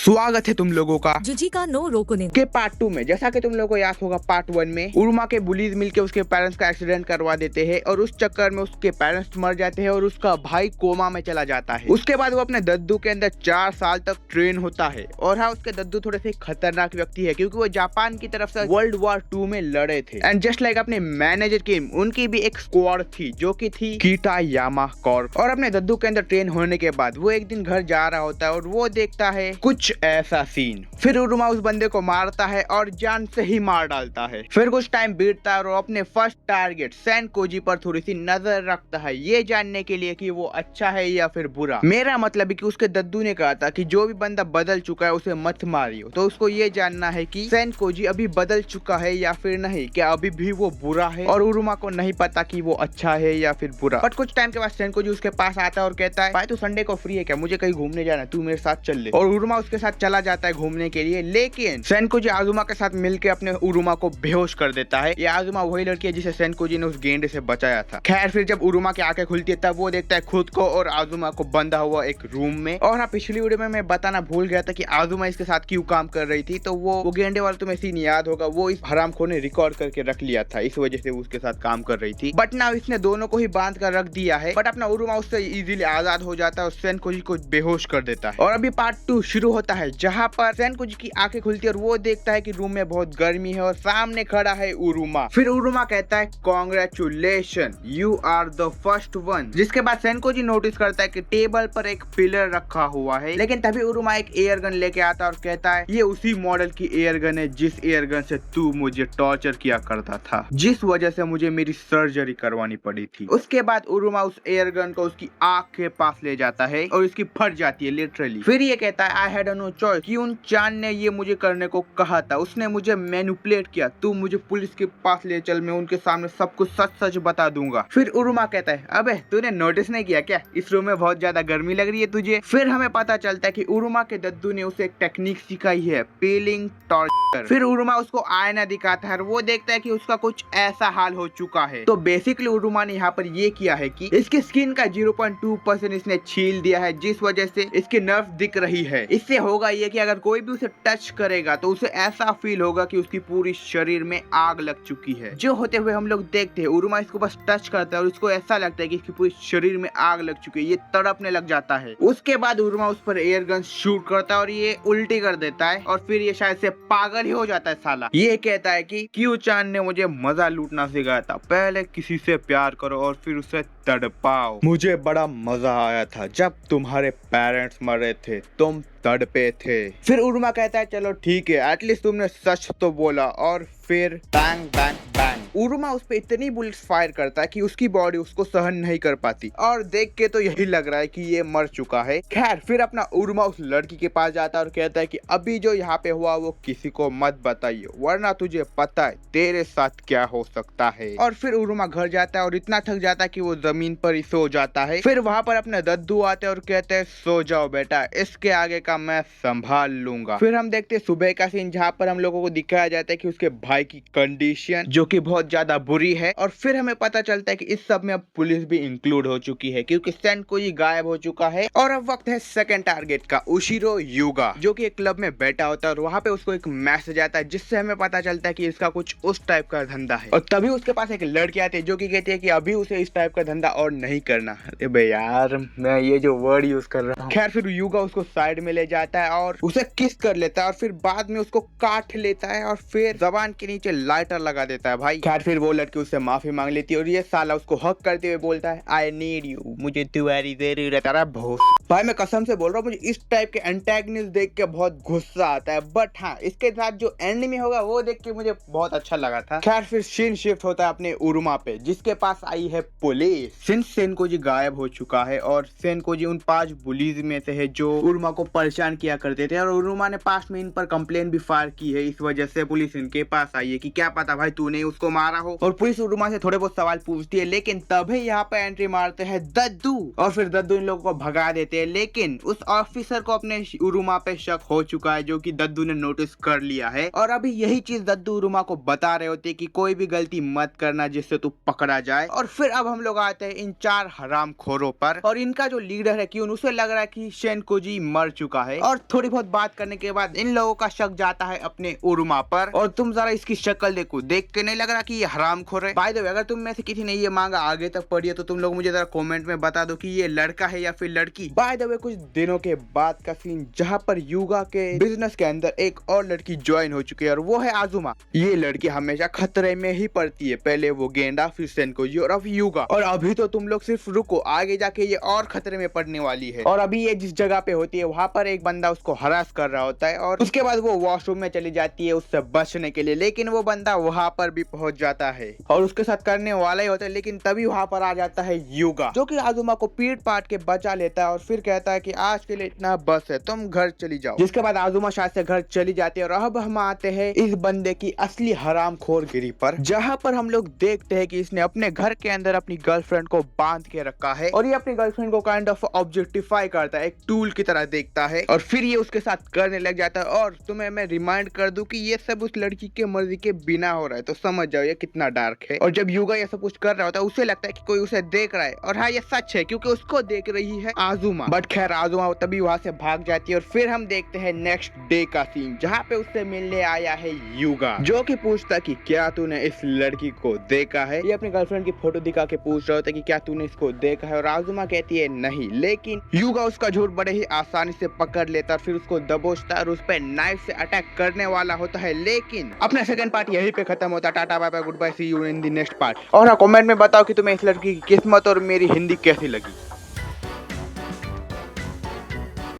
स्वागत है तुम लोगों का जुजिका नो रोकुनिन के पार्ट 2 में। जैसा कि तुम लोगों को याद होगा, पार्ट 1 में उरुमा के बुलीज मिलके उसके पेरेंट्स का एक्सीडेंट करवा देते हैं और उस चक्कर में उसके पेरेंट्स मर जाते हैं और उसका भाई कोमा में चला जाता है। उसके बाद वो अपने दद्दू के अंदर 4 साल तक ट्रेन होता है। और हाँ, उसके दद्दू थोड़े से खतरनाक व्यक्ति है क्योंकि वो जापान की तरफ से वर्ल्ड वॉर 2 में लड़े थे। एंड जस्ट लाइक अपने मैनेजर की, उनकी भी एक स्क्वाड थी जो की थी किटायामा कॉर्प। और अपने दद्दू के अंदर ट्रेन होने के बाद वो एक दिन घर जा रहा होता है और वो देखता है कुछ ऐसा सीन। फिर उरुमा उस बंदे को मारता है और जान से ही मार डालता है। फिर कुछ टाइम बीतता है और अपने फर्स्ट टारगेट सेनकोजी पर थोड़ी सी नजर रखता है, ये जानने के लिए कि वो अच्छा है या फिर बुरा। मेरा मतलब है कि उसके दद्दू ने कहा था कि जो भी बंदा बदल चुका है उसे मत मारियो, तो उसको ये जानना है कि सेनकोजी अभी बदल चुका है या फिर नहीं, क्या अभी भी वो बुरा है। और उरुमा को नहीं पता कि वो अच्छा है या फिर बुरा। बट कुछ टाइम के बाद सेनकोजी उसके पास आता है और कहता है, भाई तू संडे को फ्री है क्या, मुझे कहीं घूमने जाना है, तू मेरे साथ चल ले। और उरुमा उसके साथ चला जाता है घूमने के लिए। लेकिन सेनकोजी आजुमा के साथ मिलकर अपने उरुमा को बेहोश कर देता है। ये आजुमा वही लड़की है जिसे सेनकोजी ने उस गेंडे से बचाया था। खैर, फिर जब उरुमा की आंखें खुलती है तब वो देखता है खुद को और आजुमा को बंधा हुआ एक रूम में। और हाँ, पिछली वीडियो में मैं बताना भूल गया था कि आजुमा इसके साथ क्यों काम कर रही थी। तो वो गेंडे वाला तुम्हें सीन याद होगा, वो इस हरामखोर ने रिकॉर्ड करके रख लिया था, इस वजह से उसके साथ काम कर रही थी। बट ना इसने दोनों को ही बांध कर रख दिया है। बट अपना उरुमा उससे इजीली आजाद हो जाता है और सेनकोजी को बेहोश कर देता है। और अभी पार्ट 2 शुरू होता है जहाँ पर सेनकोजी की आंखें खुलती है और वो देखता है कि रूम में बहुत गर्मी है और सामने खड़ा है उरुमा। फिर उरुमा कहता है, congratulation, you are the first one. जिसके बाद सेनकोजी नोटिस करता है कि टेबल पर एक पिलर रखा हुआ है। लेकिन तभी उरुमा एक एयर गन लेके आता है और कहता है, ये उसी मॉडल की एयर गन है जिस एयर गन से तू मुझे टॉर्चर किया करता था, जिस वजह से मुझे मेरी सर्जरी करवानी पड़ी थी। उसके बाद उरुमा उस एयर गन को उसकी आंख के पास ले जाता है और इसकी फट जाती है लिटरली। फिर ये कहता है, आई हैड नो चॉइस, कि उन चांद ने ये मुझे करने को कहा था, उसने मुझे मैनिपुलेट किया, तू मुझे पुलिस के पास ले चल, मैं उनके सामने सब कुछ सच सच बता दूंगा। फिर उरुमा कहता है, अबे तूने नोटिस नहीं किया क्या, इस रूम में बहुत ज्यादा गर्मी लग रही है तुझे। फिर हमें पता चलता है कि उरुमा के दद्दू ने उसे एक टेक्निक सिखाई है, पीलिंग टॉर्चर। फिर उरुमा उसको आईना दिखाता है और वो देखता है कि उसका कुछ ऐसा हाल हो चुका है। तो बेसिकली उरुमा ने यहाँ पर ये किया है कि इसकी स्किन का 0.2% इसने छील दिया है, जिस वजह से इसकी नर्व दिख रही है। इससे होगा ये कि अगर कोई भी उसे टच करेगा तो उसे ऐसा फील होगा कि उसकी पूरी शरीर में आग लग चुकी है। जो होते हुए हम लोग देखते हैं, उरुमा इसको बस टच करता है और उसको ऐसा लगता है कि इसकी पूरी शरीर में आग लग चुकी है, ये तड़पने लग जाता है। उसके बाद उरुमा उस पर एयर गन शूट करता है और ये उल्टी कर देता है और फिर ये शायद से पागल ही हो जाता है साला। ये कहता है कि क्यू चांद ने मुझे मजा लूटना सिखाया था, पहले किसी से प्यार करो और फिर उसे तड़पाओ। मुझे बड़ा मजा आया था जब तुम्हारे पेरेंट्स मरे थे, तुम तड़पे थे। फिर उरुमा कहता है, चलो ठीक है, एटलीस्ट तुमने सच तो बोला। और फिर बैंग बैंग बैंग उरुमा उस पे इतनी बुलेट्स फायर करता है कि उसकी बॉडी उसको सहन नहीं कर पाती और देख के तो यही लग रहा है कि ये मर चुका है। खैर, फिर अपना उरुमा उस लड़की के पास जाता है और कहता है कि अभी जो यहाँ पे हुआ वो किसी को मत बताइए, वरना तुझे पता है तेरे साथ क्या हो सकता है। और फिर उरुमा घर जाता है और इतना थक जाता है कि वो जमीन पर ही सो जाता है। फिर वहाँ पर अपने दद्दू आते हैं और कहते हैं, सो जाओ बेटा, इसके आगे का मैं संभाल लूंगा। फिर हम देखते हैं सुबह का सीन जहाँ पर हम लोगों को दिखाया जाता है कि उसके भाई की कंडीशन जो कि बहुत ज्यादा बुरी है। और फिर हमें पता चलता है कि इस सब में अब पुलिस भी इंक्लूड हो चुकी है क्योंकि सेनकोजी गायब हो चुका है। और अब वक्त है सेकंड टारगेट का, उशिरो युगा, जो कि एक क्लब में बैठा होता है और वहाँ पे उसको एक मैसेज आता है जिससे हमें पता चलता है कि इसका कुछ उस टाइप का धंधा है। और तभी उसके पास एक लड़की आती है जो कि कहती है कि अभी उसे इस टाइप का धंधा और नहीं करना। अरे बे यार, मैं ये जो वर्ड यूज कर रहा हूँ। खैर, फिर युगा उसको साइड में ले जाता है और उसे किस कर लेता है और फिर बाद में उसको काट लेता है और फिर जबान के नीचे लाइटर लगा देता है भाई। खैर, फिर वो लड़की उससे माफी मांग लेती है और ये साला उसको हक करते हुए बोलता है, आई नीड यू, मुझे तुम्हारी जरूरत है। भाई मैं कसम से बोल रहा हूँ, मुझे इस टाइप के एंटेगनिस्ट देख के बहुत गुस्सा आता है। बट हाँ, इसके साथ जो एनिमी होगा वो देख के मुझे बहुत अच्छा लगा था। खैर, फिर सीन शिफ्ट होता है अपने उरुमा पे जिसके पास आई है पुलिस। सिंस सेनकोजी गायब हो चुका है और सेनकोजी उन 5 बुलीज में से है जो उरुमा को परेशान किया करते थे और उरुमा ने पास में इन पर कंप्लेन भी फायर की है, इस वजह से पुलिस इनके पास बताइए कि क्या पता भाई तूने उसको मारा हो। और पुलिस उरुमा से थोड़े बहुत सवाल पूछती है, लेकिन तभी यहाँ पे एंट्री मारते हैं दद्दू और फिर दद्दू इन लोगों को भगा देते हैं। लेकिन उस ऑफिसर को अपने उरुमा पे शक हो चुका है, जो कि दद्दू ने नोटिस कर लिया है। और अभी यही चीज दद्दू उरुमा को बता रहे होते कि कोई भी गलती मत करना जिससे तू पकड़ा जाए। और फिर अब हम लोग आते हैं इन 4 हरामखोरों पर, और इनका जो लीडर है क्यों उसे लग रहा है कि शेनकोजी मर चुका है। और थोड़ी बहुत बात करने के बाद इन लोगों का शक जाता है अपने उरुमा पर। और तुम जरा इसकी शक्ल देखो, देख के नहीं लग रहा कि ये हरामखोर है? बाय द वे, अगर तुम में से किसी ने ये मांगा आगे तक पढ़ी है तो तुम लोग मुझे जरा कमेंट में बता दो कि ये लड़का है या फिर लड़की। बाय द वे, कुछ दिनों के बाद का सीन जहाँ पर युगा के बिजनेस के अंदर एक और लड़की ज्वाइन हो चुकी है, और वो है आजुमा। ये लड़की हमेशा खतरे में ही पड़ती है, पहले वो गेंडा, फिर सेनकोजी और अब युगा। और अभी तो तुम लोग सिर्फ रुको, आगे जाके ये और खतरे में पड़ने वाली है। और अभी ये जिस जगह पे होती है वहां पर एक बंदा उसको हरास कर रहा होता है, और उसके बाद वो वॉशरूम में चली जाती है उससे बचने के लिए। लेकिन वो बंदा वहां पर भी पहुंच जाता है और उसके साथ करने वाला ही होता है। लेकिन तभी वहां पर आ जाता है युगा, जो कि आजुमा को पीट पाट के बचा लेता है और फिर कहता है कि आज के लिए इतना बस है, तुम घर चली जाओ। जिसके बाद आजुमा शायद से घर चली जाती है। और अब हम आते हैं इस बंदे की असली हरामखोरगिरी पर, जहां पर हम लोग देखते हैं कि इसने अपने घर के अंदर अपनी गर्लफ्रेंड को बांध के रखा है, और ये अपनी गर्लफ्रेंड को काइंड ऑफ ऑब्जेक्टिफाई करता है, एक टूल की तरह देखता है, और फिर ये उसके साथ करने लग जाता है। और तुम्हें मैं रिमाइंड कर दूं कि ये सब उस लड़की के मर्जी के बिना हो रहा है, तो समझ जाओ ये कितना डार्क है। और जब युगा ये सब कुछ कर रहा होता है उसे लगता है कि कोई उसे देख रहा है, और हाँ ये सच है क्योंकि उसको देख रही है आजुमा। बट खैर आजुमा तभी वहां से भाग जाती है। और फिर हम देखते हैं नेक्स्ट डे का सीन, जहाँ पे उससे मिलने आया है युगा, जो कि पूछता कि क्या तूने इस लड़की को देखा है। ये अपनी गर्लफ्रेंड की फोटो दिखा के पूछ रहा होता है कि क्या तूने इसको देखा है, और आजुमा कहती है नहीं। लेकिन युगा उसका झूठ बड़े ही आसानी से पकड़ लेता, फिर उसको दबोचता और उस पर नाइफ से अटैक करने वाला होता है। लेकिन अपना सेकंड पार्ट यहीं पे खत्म होता है। Tata bye bye, good bye, see you in the next part. और हाँ, कमेंट में बताओ कि तुम्हें इस लड़की की किस्मत और मेरी हिंदी कैसी लगी।